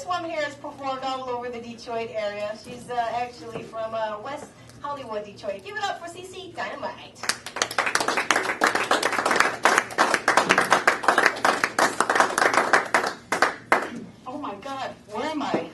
this one here has performed all over the Detroit area. She's actually from West Hollywood, Detroit. Give it up for CC Dynamite. Oh my God, where am I?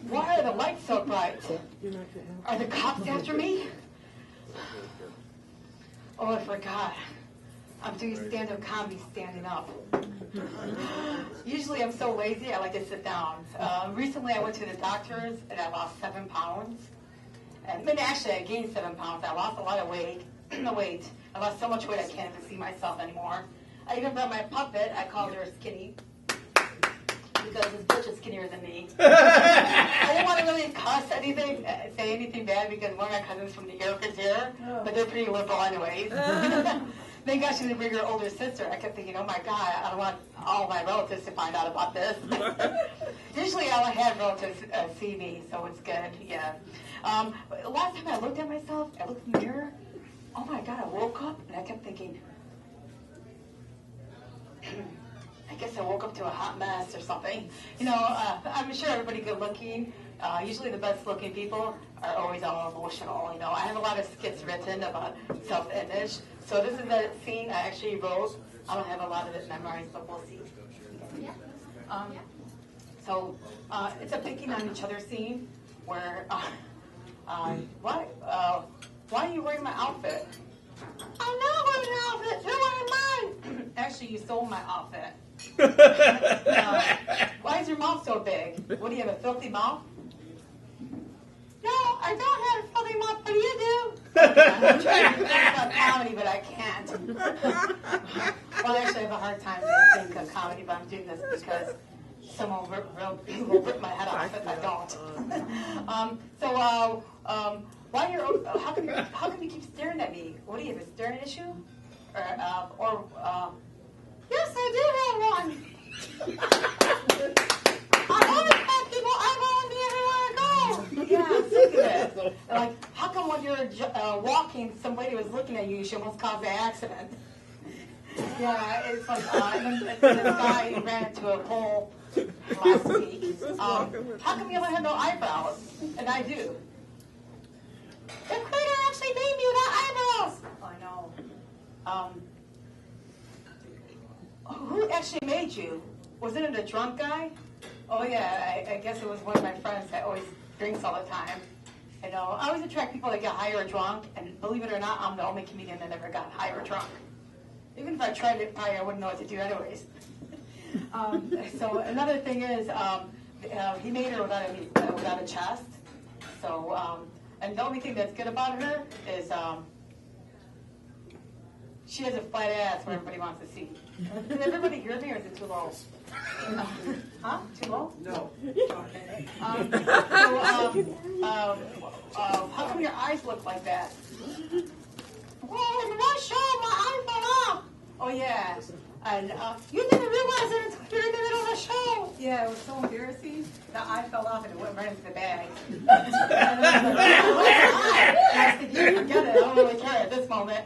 Why are the lights so bright? Are the cops after me? Oh, I forgot. I'm doing stand-up comedy standing up. Usually I'm so lazy, I like to sit down. Recently I went to the doctors and I lost 7 pounds. And then actually I gained 7 pounds. I lost a lot of weight. I lost so much weight I can't even see myself anymore. I even brought my puppet. I called her Skinny. Because this bitch is skinnier than me. I didn't want to really say anything bad because one of my cousins from New York is here, but they're pretty liberal anyways. Thank God she didn't bring her older sister. I kept thinking, oh my God, I don't want all my relatives to find out about this. Usually I'll have relatives see me, so it's good, yeah. Last time I looked at myself, I looked in the mirror, oh my God, I woke up and I kept thinking, I guess I woke up to a hot mess or something. You know, I'm sure everybody good looking. Usually the best looking people are always all emotional. You know, I have a lot of skits written about self-image. So this is the scene I actually wrote. I don't have a lot of it memorized, but we'll see. Yeah. So it's a picking on each other scene where, why are you wearing my outfit? I'm not wearing your outfit. You're wearing mine. Actually, you stole my outfit. Why is your mouth so big? What do you have, a filthy mouth? No, I don't have a filthy mouth, but you do. I'm trying to think about comedy, but I can't. Well, actually, I have a hard time thinking of comedy, but I'm doing this because someone will rip my head off if I don't. How come you keep staring at me? What do you have, a staring issue? Yes, I do have one. I always have people eyeballing me everywhere I go. Yeah, I'm sick of it. Like, how come when you're walking, some lady was looking at you, she almost caused an accident? Yeah, it's like, this guy ran into a pole last week. How come you don't have no eyebrows? And I do. The critter actually made me without eyebrows. I know. Who actually made you? Wasn't it a drunk guy? Oh yeah, I guess it was one of my friends that always drinks all the time. You know, I always attract people that get high or drunk, and believe it or not, I'm the only comedian that never got high or drunk. Even if I tried it, probably I wouldn't know what to do anyways. So another thing is, he made her without a chest. So, and the only thing that's good about her is she has a flat ass where everybody wants to see. Can everybody hear me, or is it too low? Huh? Too low? No. Okay. How come your eyes look like that? Well, in the last show, my eye fell off. Oh, yeah. And you didn't realize it until you're in the middle of the show. Yeah, it was so embarrassing. The eye fell off and it went right into the bag. I was thinking, forget it. I don't really care at this moment.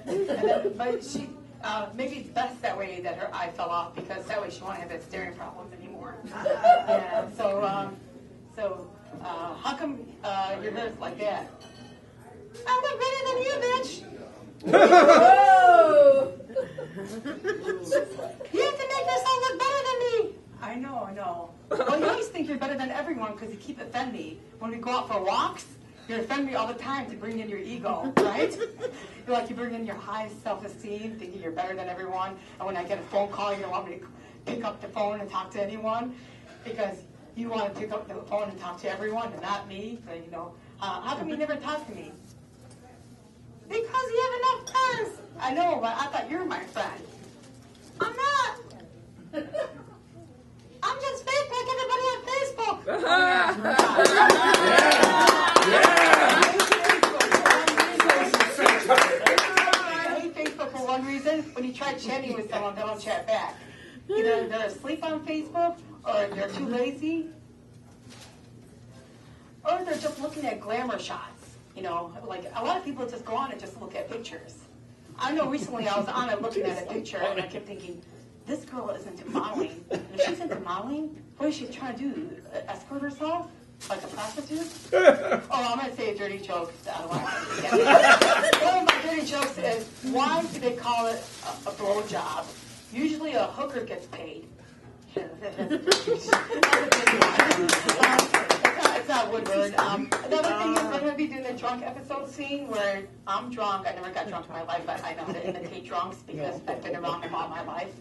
But she, maybe it's best that way that her eye fell off, because that way she won't have that staring problems anymore. Yeah. So how come your hair's like that? I look better than you, bitch. Whoa! You have to make yourself look better than me. I know. Well, you always think you're better than everyone because you keep offending me. When we go out for walks, you offend me all the time to bring in your ego, right? You bring in your high self-esteem, thinking you're better than everyone. And when I get a phone call, you don't want me to pick up the phone and talk to anyone because you want to pick up the phone and talk to everyone and not me. But, how come you never talk to me? Because you have enough friends. I know, but I thought you were my friend. I'm not. I'm just fake like everybody on Facebook. I hate Facebook for one reason. When you try chatting with someone, they don't chat back. Either they're asleep on Facebook, or they're too lazy, or they're just looking at glamour shots. A lot of people just go on and just look at pictures. I know recently I was on it looking at a picture, and I kept thinking, this girl is into modeling. If she's into modeling, what is she trying to do? Escort herself? Like a prostitute? Oh, I'm going to say a dirty joke. I don't want to say it. One of my dirty jokes is, why do they call it a blowjob? Usually a hooker gets paid. It's not Woodward. Another thing is we're going to be doing a drunk episode scene where I'm drunk. I never got drunk in my life, but I know how to imitate drunks because I've been around them all my life.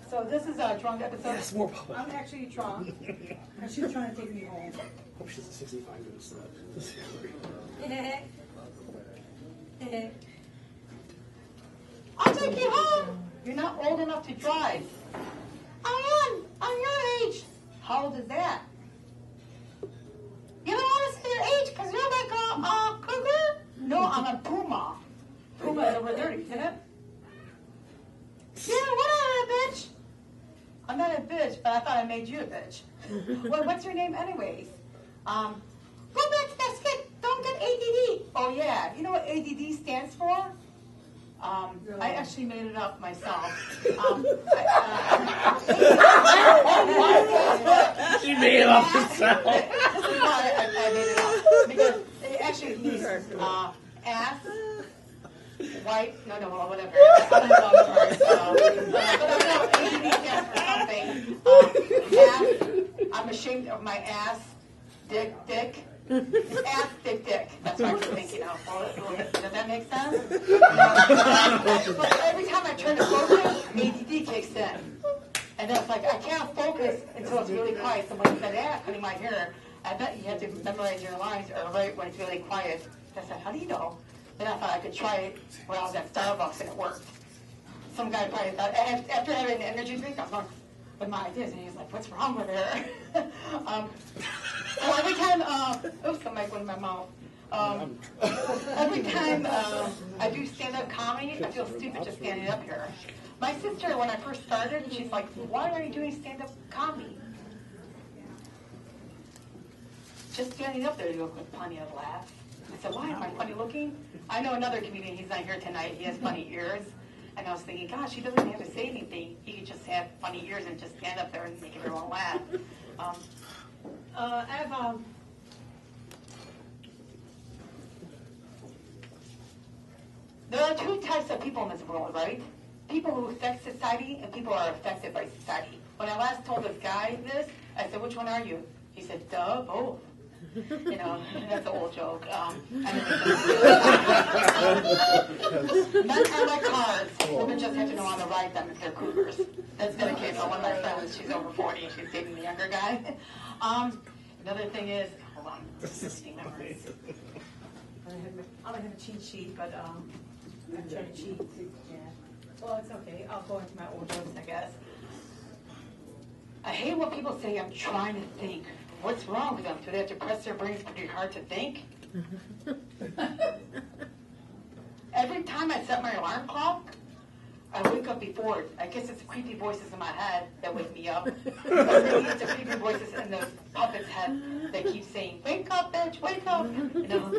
So this is a drunk episode. Yes, more public. I'm actually drunk, and she's trying to take me home. Hope she's a 65 minutes left. I'll take you home. You're not old enough to drive. I am. I'm your age. How old is that? You don't want to say your age because you're like a cougar? No, I'm a puma. Puma is over 30, isn't it? Yeah, whatever, bitch. I'm not a bitch, but I thought I made you a bitch. Well, what's your name anyways? Go back to that skit. Don't get ADD. Oh, yeah. You know what ADD stands for? I actually made it up myself. She made it up herself. This is why I made it up. Because it actually means ass, white, whatever. I don't know the words. But I know ADD stands for something. Ass, I'm ashamed of my ass, dick. Ass, dick. That's what I was thinking of. Does that make sense? But every time I turn to focus, ADD kicks in. And then it's like, I can't focus until it's really quiet. Somebody said, yeah, cutting my hair. I bet you have to memorize your lines or write when it's really quiet. I said, how do you know? Then I thought I could try it when I was at Starbucks and it worked. Some guy probably thought, after having an energy drink, I was going, with my ideas, and he was like, what's wrong with her? Every time, oops, the mic went in my mouth. Every time I do stand-up comedy, I feel stupid just standing up here. My sister, when I first started, she's like, why are you doing stand-up comedy? Just standing up there, you'll get plenty of laughs. I said, why am I funny looking? I know another comedian, he's not here tonight, he has funny ears. And I was thinking, gosh, he doesn't have to say anything. He could just have funny ears and just stand up there and make everyone laugh. I have, there are two types of people in this world, right? People who affect society and people who are affected by society. When I last told this guy this, I said, which one are you? He said, duh, both. You know, that's an old joke. Men are like cars. Women just have to know how to ride them if they're cougars. That's been the case for one of my friends. She's over 40 and she's dating the younger guy. Another thing is, hold on, listening memories. I don't have a cheat sheet, but I'm trying to cheat. Yeah. Well, it's okay. I'll go into my old jokes, I guess. I hate when people say, I'm trying to think. What's wrong with them? Do they have to press their brains pretty hard to think? Every time I set my alarm clock, I wake up before it. I guess it's the creepy voices in my head that wake me up. Maybe it's the creepy voices in the puppet's head that keep saying, wake up, bitch, wake up. You know?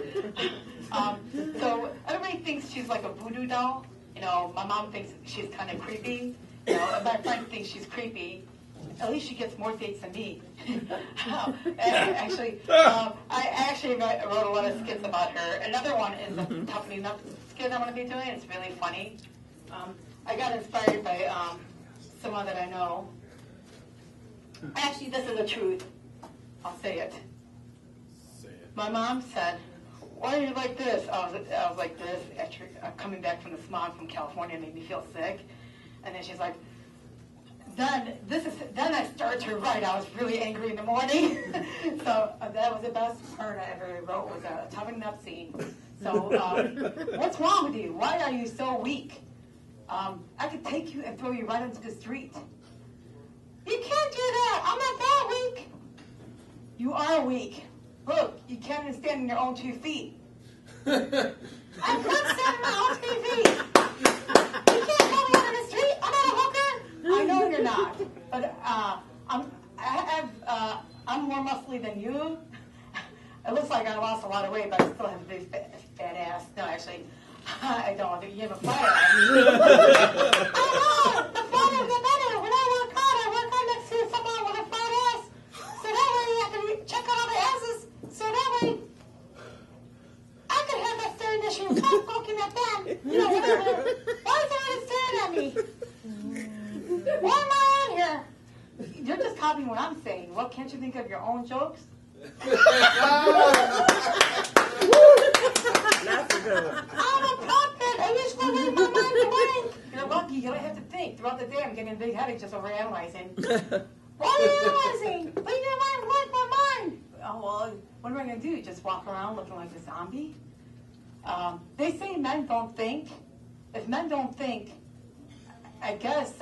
So everybody thinks she's like a voodoo doll. You know, my mom thinks she's kind of creepy. You know, and my friend thinks she's creepy. At least she gets more dates than me. I actually wrote a lot of skits about her. Another one is a toughening up skit I'm going to be doing. It's really funny. I got inspired by someone that I know. Actually, this is the truth. I'll say it. My mom said, why are you like this? I was like this after coming back from the smog from California. It made me feel sick. And then she's like, Then I started to write. I was really angry in the morning. So that was the best part I ever wrote, was a toughening up scene. So what's wrong with you? Why are you so weak? I could take you and throw you right into the street. You can't do that. I'm not that weak. You are weak. Look, you can't even stand on your own 2 feet. I could stand on my own 2 feet. You can't throw me out in the street. I'm not a hooker. I know you're not, but I'm more muscly than you. It looks like I lost a lot of weight, but I still have a big fat ass. No, actually, I don't. You have a fire. Oh, the fire is better. When I work out next to someone with a fat ass. So that way I can check out all the asses. So that way I can have that staring at you. Stop looking at them. You know, whatever. Why is everyone staring at me? Why am I on here? You're just copying what I'm saying. Well, can't you think of your own jokes? That's a good one. I'm a prophet. I wish my mind to blank. You're lucky. You don't have to think. Throughout the day, I'm getting a big headache just over analyzing. Why are you analyzing? Leave your mind blank, my mind. Oh, well, what am I going to do? Just walk around looking like a zombie? They say men don't think. If men don't think, I guess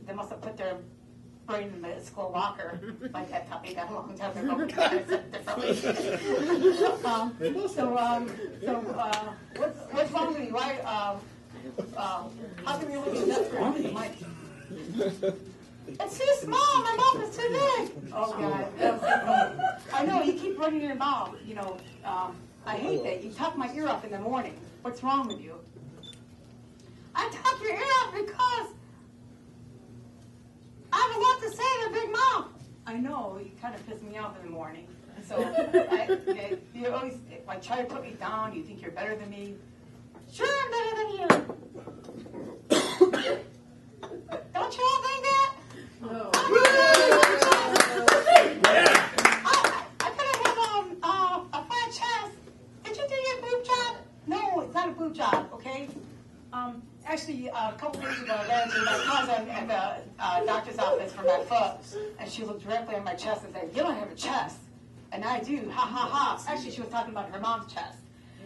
they must have put their brain in the school locker, like that topic got a long time ago, because I said it differently. What's wrong with you? Why, how come you're looking desperate? Mike? It's too small, my mouth is too big. Oh, God. I know, you keep running your mouth, you know. I hate that. You tuck my ear off in the morning. What's wrong with you? I tuck your ear off because I have a lot to say in a big mouth. I know, you kind of piss me off in the morning. So, you always, like, try to put me down. You think you're better than me. Sure, I'm better than you. Don't you all think that? No. I could have a flat chest. Did you do your boob job? No, it's not a boob job, okay? Actually, a couple days ago, I ran into my cousin at the doctor's office for my foot, and she looked directly at my chest and said, "You don't have a chest." And I do, ha ha ha. Actually, she was talking about her mom's chest.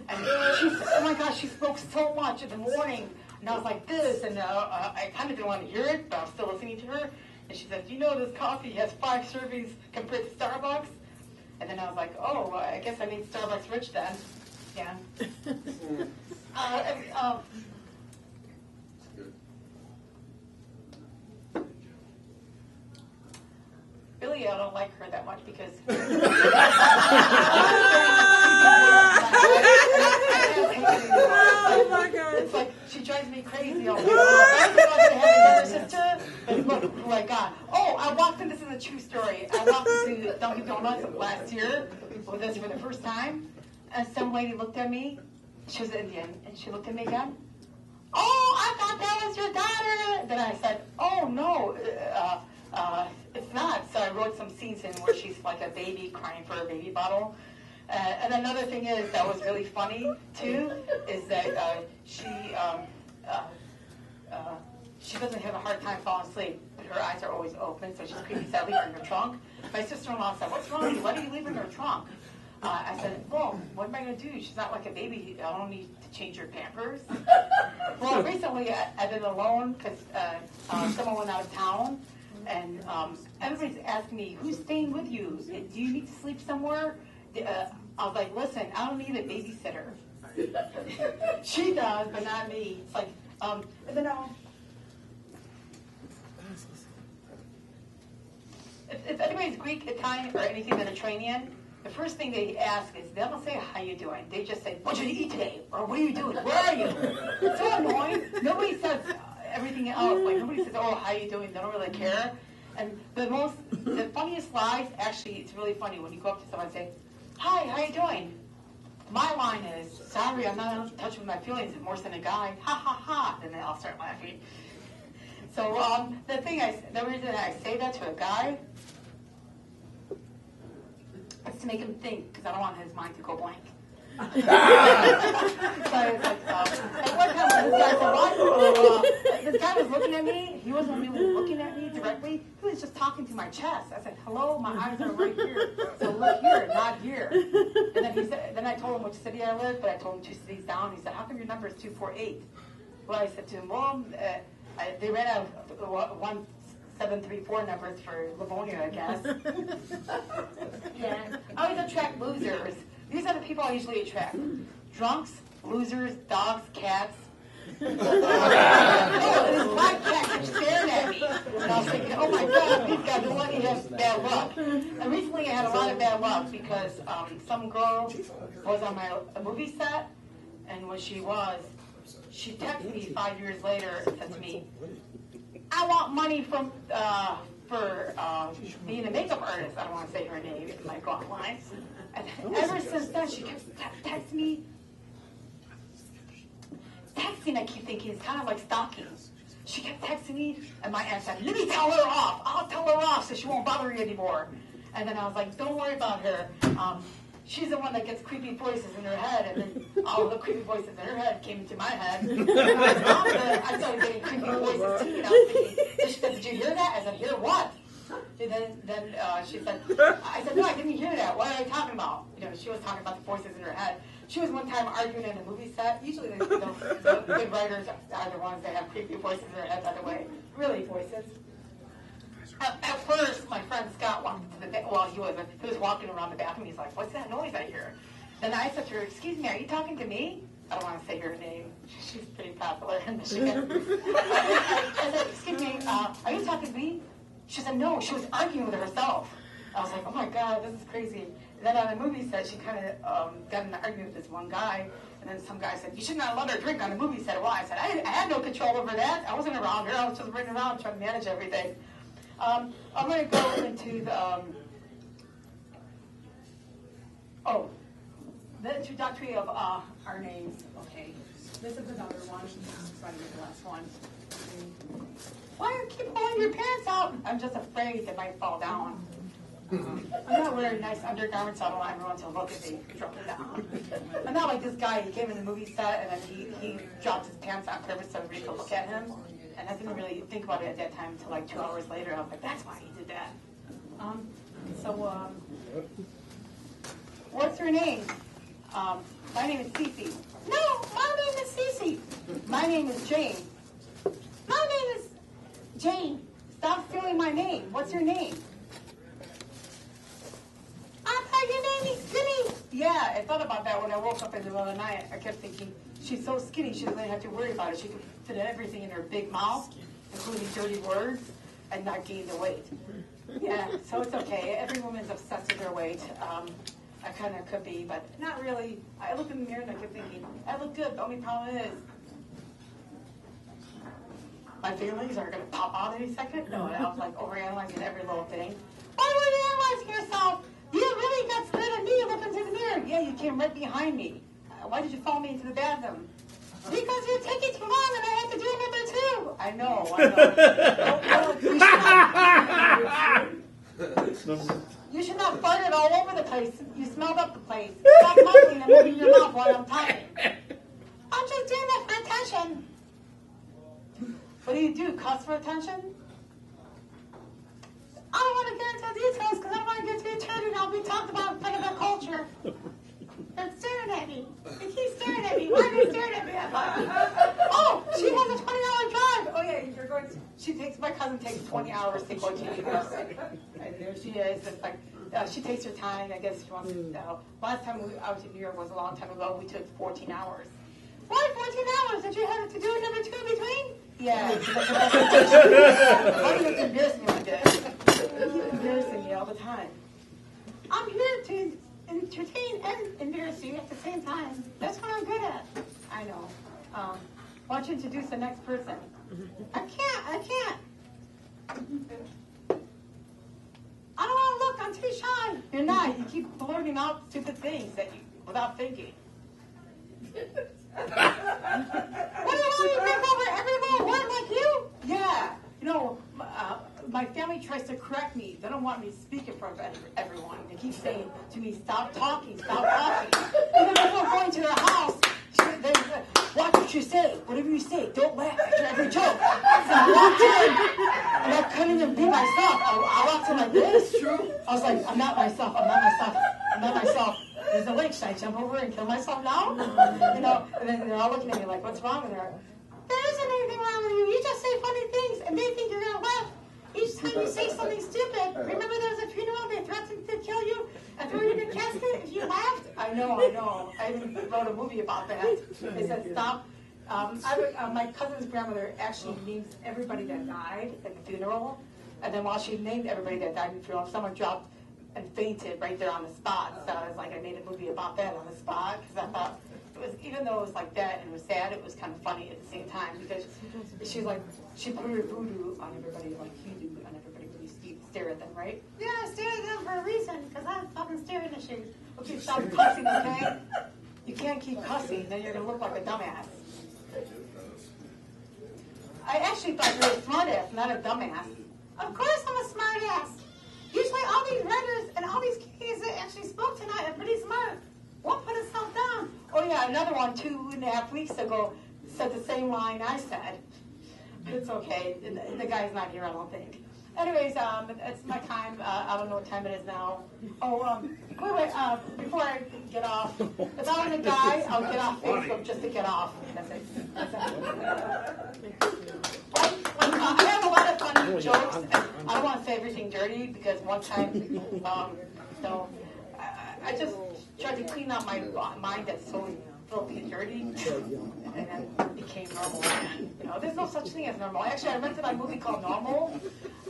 And she said, oh my gosh, she spoke so much in the morning. And I was like this, and I kind of didn't want to hear it, but I was still listening to her. And she said, you know, this coffee has 5 servings compared to Starbucks? And then I was like, oh, well, I guess I need Starbucks rich then. Yeah. Really, I don't like her that much because Oh my God. it's like she drives me crazy. All the time. I wanted to have a younger sister, but look who I got. Oh, I walked in. This is a true story. I walked into Dunkin' Donuts last year with this for the first time, and some lady looked at me. She was Indian, and she looked at me again. Oh, I thought that was your daughter. Then I said, oh no. It's not. So I wrote some scenes in where she's like a baby crying for a baby bottle. And another thing is that was really funny too is that she doesn't have a hard time falling asleep, but her eyes are always open, so she's creepy sadly in her trunk. My sister-in-law said, "What's wrong with you? Why do you leave her in her trunk?" I said, "Well, what am I going to do? She's not like a baby. I don't need to change her Pampers." Well, recently I've been alone because someone went out of town. And everybody's asking me, who's staying with you? Do you need to sleep somewhere? I was like, listen, I don't need a babysitter. She does, but not me. It's like, and then if anybody's Greek, Italian, or anything Mediterranean, the first thing they ask is, they don't say, how you doing? They just say, what did you eat today? Or what are you doing? Where are you? It's so annoying. Nobody says everything else. Like, nobody says, oh, how you doing? They don't really care. And the funniest lies, actually, it's really funny when you go up to someone and say, hi, how you doing? My line is, sorry, I'm not in touch with my feelings. I'm worse than a guy. Ha, ha, ha. Then they all start laughing. So the reason I say that to a guy is to make him think, because I don't want his mind to go blank. So it's like, at one time this guy was looking at me. He wasn't really looking at me directly. He was just talking to my chest. I said, hello, my eyes are right here. So look here, not here. And then he said, then I told him which city I lived, but I told him 2 cities down. He said, how come your number is 248? Well, I said to him, well, they ran out of 1734 numbers for Livonia, I guess. Yeah. I always attract losers. These are the people I usually attract. Drunks, losers, dogs, cats. Oh, this black cat kept staring at me. And I was thinking, oh my God, these guys are lucky to have bad luck. And recently I had a lot of bad luck because some girl was on my movie set, And when she texted me 5 years later and said to me, I want money from for being a makeup artist. I don't want to say her name, it might go online. And ever since then, she kept texting me. Texting, I keep thinking, it's kind of like stalking. She kept texting me, and my aunt said, let me tell her off. I'll tell her off so she won't bother you anymore. And then I was like, don't worry about her. She's the one that gets creepy voices in her head, and then all the creepy voices in her head came into my head. And I started getting creepy voices too, and I was thinking, so she said, did you hear that? I said, hear what? And then she said, I said, no, I didn't hear that. What are you talking about? She was talking about the voices in her head. She was one time arguing in a movie set. Usually the good writers are the ones that have creepy voices in their head, by the way. Really voices. At first, my friend Scott walked to the he was walking around the bathroom. He's like, what's that noise I hear? Then I said to her, excuse me, are you talking to me? I don't want to say her name. She's pretty popular in Michigan. I said, excuse me, are you talking to me? She said, no, she was arguing with herself. I was like, oh my God, this is crazy. And then on the movie set, she kind of got in an argument with this one guy. And then some guy said, you should not let her drink on the movie set. Why? I said, I had no control over that. I wasn't around her. I was just running around trying to manage everything. I'm going to go into the introductory of our names. Okay, this is another one. I'm trying to get the last one. Why do you keep pulling your pants out? I'm just afraid they might fall down. I'm not wearing nice undergarments, so I don't want everyone to look at me dropping down. I'm not like this guy. He came in the movie set and then he dropped his pants on purpose so everybody could look at him. And I didn't really think about it at that time until like 2 hours later. I was like, that's why he did that. What's your name? My name is Cece. No, my name is Cece. My name is Jane. My name is Jane. Stop stealing my name. What's your name? I thought your name is Skinny. Yeah, I thought about that when I woke up in the middle of the night. I kept thinking, she's so skinny, she doesn't have to worry about it. She can fit everything in her big mouth, including dirty words, and not gain the weight. Yeah, so it's okay. Every woman's obsessed with their weight. I kind of could be, but not really. I look in the mirror and I keep thinking, I look good. The only problem is, my feelings are going to pop out any second. No, I was like overanalyzing every little thing. Why would you analyze yourself? You really got scared of me. Look into the mirror. Yeah, you came right behind me. Why did you follow me into the bathroom? Because you're taking too long and I have to do number 2. I know. You should not fart it all over the place. You smelled up the place. Stop mumbling and moving your mouth while I'm talking. I'm just doing that for attention. What do? Cuss for attention? I don't want to get into the details because I don't want to get to eternity and I'll be talked about in front of the culture. They're staring at me. They keep staring at me. Why are they staring at me? Oh, she has a $20 drive. Oh yeah, you're going to, my cousin takes 20 hours to go to New York. And there she is. It's like, she takes her time. I guess she wants to know. Last time I was in New York was a long time ago. We took 14 hours. Why 14 hours? Did you have to do a number 2 in between? Yeah. Why do you embarrass me like that? You keep embarrassing me all the time. I'm here to entertain and embarrass you at the same time. That's what I'm good at. I know. Why don't you introduce the next person? I can't. I don't want to look. I'm too shy. You're not. You keep blurting out stupid things without thinking. What do you want me to think over every little word like you? Yeah. My family tries to correct me. They don't want me to speak in front of everyone. They keep saying to me, stop talking. Even if I'm going to their house, they say, watch what you say. Whatever you say, don't laugh after every joke. So I walked in, and I couldn't even be myself. I walked in like this. True. I was like, I'm not myself. There's a lake. Should I jump over and kill myself now? And then they're all looking at me like, what's wrong with her? There isn't anything wrong with you. You just say funny things, and they think you're going to laugh. Each time you say something stupid, remember there was a funeral, they threatened to kill you and throw you in a casket if you laughed? I know. I even wrote a movie about that. They said, stop. My cousin's grandmother actually names everybody that died at the funeral. And then while she named everybody that died in the funeral, someone dropped and fainted right there on the spot. So I was like, I made a movie about that on the spot because I thought was, even though it was like that and it was sad, it was kind of funny at the same time because she's like, she put her voodoo on everybody like you do on everybody when you stare at them, right? Yeah, I stare at them for a reason because I'm fucking staring at you. Okay, stop cussing, okay? You can't keep cussing, then you're going to look like a dumbass. I actually thought you were a smart ass, not a dumbass. Of course I'm a smart ass. Usually all these writers and all these kids that actually spoke tonight are pretty smart. Won't put himself down. Oh yeah, another one 2.5 weeks ago said the same line I said. But it's okay. The guy's not here, I don't think. Anyways, it's my time. I don't know what time it is now. Oh, wait, before I get off, if I was a guy, I'll get off Facebook just to get off. That's it. That's it. I have a lot of funny jokes, and I don't want to say everything dirty because one time, so I just tried to clean out my mind that's so filthy and dirty, and then it became normal. You know, there's no such thing as normal. Actually, I rented a movie called Normal,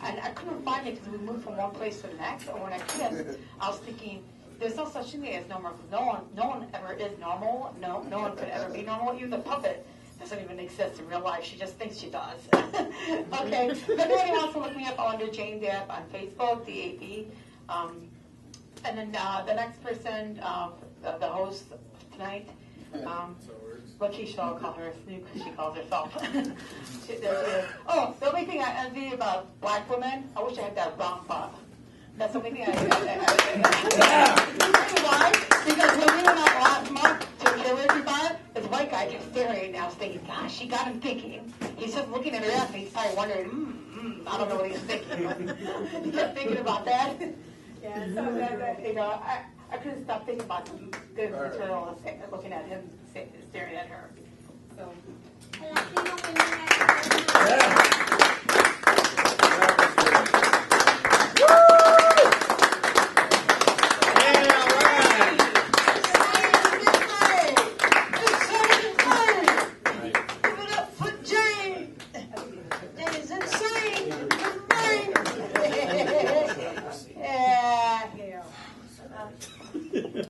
and I couldn't find it because we moved from one place to the next. Or when I did, I was thinking, there's no such thing as normal. No one ever is normal. No one could ever be normal. Even the puppet doesn't even exist in real life. She just thinks she does. Okay. If anybody wants to look me up under Jane Depp on Facebook, DAP. And then the next person, the host tonight, Lakeisha, I'll call her Snoop, she calls herself. Oh, the only thing I envy about black women, I wish I had that round butt. That's the only thing I why? Because when we went out last month to a karaoke bar, this white guy kept staring, and I was thinking, gosh, she got him thinking. He's just looking at her ass, and he's probably wondering, I don't know what he's thinking. He kept thinking about that. Yeah, so that you know, I couldn't stop thinking about the material and looking at him, staring at her. So. Yeah.